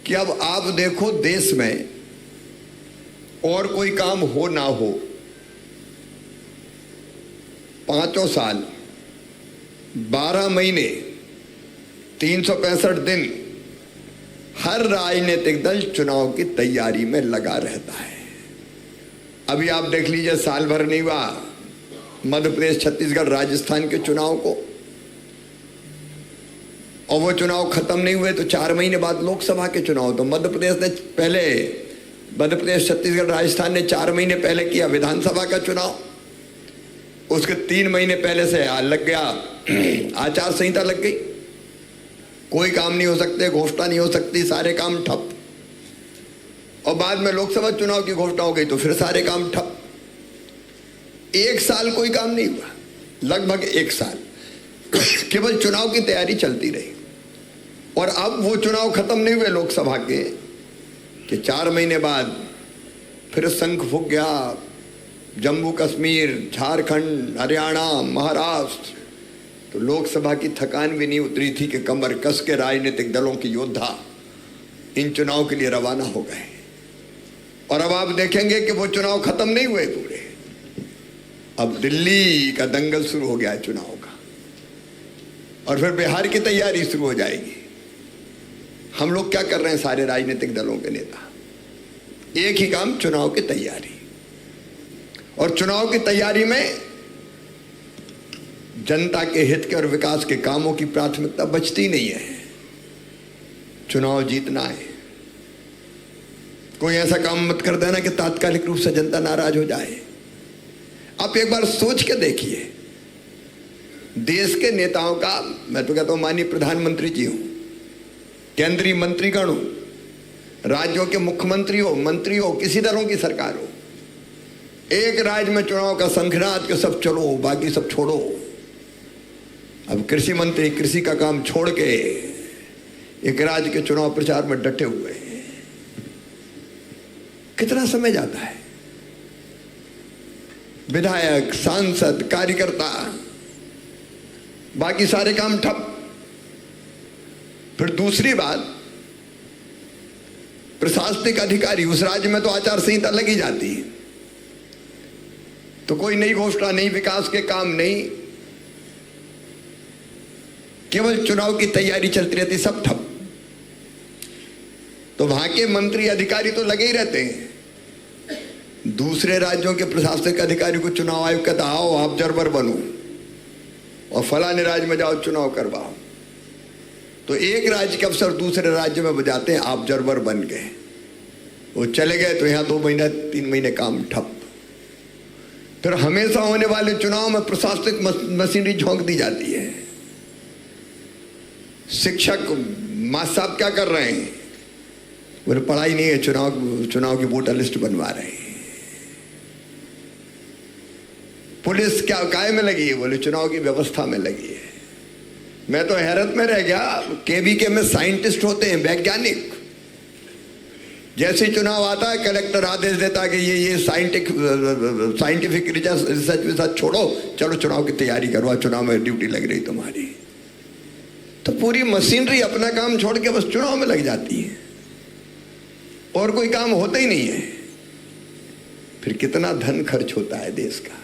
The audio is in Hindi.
कि अब आप देखो देश में और कोई काम हो ना हो, 5 साल 12 महीने 365 दिन हर राजनीतिक दल चुनाव की तैयारी में लगा रहता है। अभी आप देख लीजिए, साल भर नहीं हुआ मध्य प्रदेश, छत्तीसगढ़, राजस्थान के चुनाव को, और वो चुनाव खत्म नहीं हुए तो 4 महीने बाद लोकसभा के चुनाव। तो मध्य प्रदेश, छत्तीसगढ़, राजस्थान ने 4 महीने पहले किया विधानसभा का चुनाव, उसके 3 महीने पहले से लग गया आचार संहिता लग गई, कोई काम नहीं हो सकते, घोषणा नहीं हो सकती, सारे काम ठप। और बाद में लोकसभा चुनाव की घोषणा हो गई तो फिर सारे काम ठप। 1 साल कोई काम नहीं हुआ, लगभग 1 साल केवल चुनाव की तैयारी चलती रही। और अब वो चुनाव खत्म नहीं हुए लोकसभा के कि 4 महीने बाद फिर शंख फूंक गया, जम्मू कश्मीर, झारखंड, हरियाणा, महाराष्ट्र। तो लोकसभा की थकान भी नहीं उतरी थी कि कमर कस के राजनीतिक दलों के योद्धा इन चुनाव के लिए रवाना हो गए। और अब आप देखेंगे कि वो चुनाव खत्म नहीं हुए पूरे, अब दिल्ली का दंगल शुरू हो गया है चुनाव का, और फिर बिहार की तैयारी शुरू हो जाएगी। हम लोग क्या कर रहे हैं, सारे राजनीतिक दलों के नेता, एक ही काम, चुनाव की तैयारी। और चुनाव की तैयारी में जनता के हित के और विकास के कामों की प्राथमिकता बचती नहीं है। चुनाव जीतना है, कोई ऐसा काम मत कर देना कि तात्कालिक रूप से जनता नाराज हो जाए। आप एक बार सोच के देखिए, देश के नेताओं का, मैं तो कहता हूं माननीय प्रधानमंत्री जी हूं, केंद्रीय मंत्रीगण हो, राज्यों के मुख्यमंत्री हो, मंत्री हो, किसी दलों की सरकार हो, एक राज्य में चुनाव का शंखनाद के सब चलो, बाकी सब छोड़ो। अब कृषि मंत्री कृषि का काम छोड़ के एक राज्य के चुनाव प्रचार में डटे हुए हैं। कितना समय जाता है, विधायक, सांसद, कार्यकर्ता, बाकी सारे काम ठप। फिर दूसरी बात, प्रशासनिक अधिकारी, उस राज्य में तो आचार संहिता लगी जाती है, तो कोई नई घोषणा नहीं, विकास के काम नहीं, केवल चुनाव की तैयारी चलती रहती, सब ठप। तो वहां के मंत्री अधिकारी तो लगे ही रहते हैं, दूसरे राज्यों के प्रशासनिक अधिकारी को चुनाव आयोग कहता आओ ऑब्जर्वर बनो और फलाने राज्य में जाओ चुनाव करवाओ। तो एक राज्य के अफसर दूसरे राज्य में बजाते हैं ऑब्जर्वर बन गए, वो चले गए तो यहाँ 2 महीने 3 महीने काम ठप। फिर हमेशा होने वाले चुनाव में प्रशासनिक मशीनरी झोंक दी जाती है। शिक्षक मास्टर साहब क्या कर रहे हैं, बोले पढ़ाई नहीं है, चुनाव की वोटर लिस्ट बनवा रहे हैं। पुलिस क्या काय में लगी है, बोले चुनाव की व्यवस्था में लगी है। मैं तो हैरत में रह गया, केवीके में साइंटिस्ट होते हैं, वैज्ञानिक, जैसे चुनाव आता है कलेक्टर आदेश देता है कि ये साइंटिफिक रिसर्च छोड़ो, चलो चुनाव की तैयारी करो, चुनाव में ड्यूटी लग रही तुम्हारी। तो पूरी मशीनरी अपना काम छोड़ के बस चुनाव में लग जाती है और कोई काम होता ही नहीं है। फिर कितना धन खर्च होता है देश का।